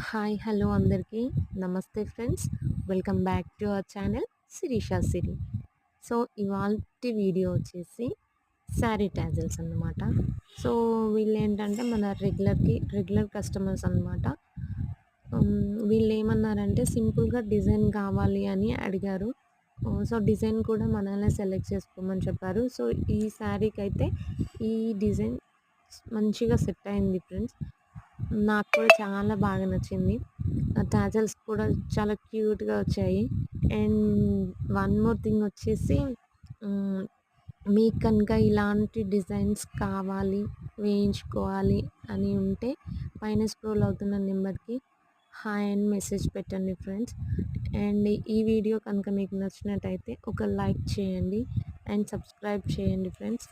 Hi hello అందరికీ namaste friends. Welcome back to our channel Shirisha Siri. So ఇవాల్టి video వచ్చేసి sari tassels అన్నమాట. సో వీళ్ళేంటంటే మన రెగ్యులర్ కస్టమర్స్ అన్నమాట. వీళ్ళు ఏమన్నారంటే సింపుల్గా డిజైన్ కావాలి అని అడిగారు. సో డిజైన్ కూడా మనల్నే సెలెక్ట్ చేసుకోమని చెప్పారు. సో ఈ శారీకి అయితే ఈ డిజైన్ మంచిగా సెట్ అయింది ఫ్రెండ్స్. నాకు కూడా చాలా బాగా నచ్చింది. ఆ టాజల్స్ కూడా చాలా క్యూట్‌గా వచ్చాయి. అండ్ వన్ మోర్ థింగ్ వచ్చేసి హ్మ్, మీకు కనుక ఇలాంటి డిజైన్స్ కావాలి, వేయించుకోవాలి అని ఉంటే పైన స్క్రోల్ అవుతున్న నెంబర్‌కి హాయ్ అని మెసేజ్ పెట్టండి ఫ్రెండ్స్. అండ్ ఈ వీడియో కనుక మీకు నచ్చినట్టయితే ఒక లైక్ చేయండి అండ్ సబ్స్క్రైబ్ చేయండి ఫ్రెండ్స్.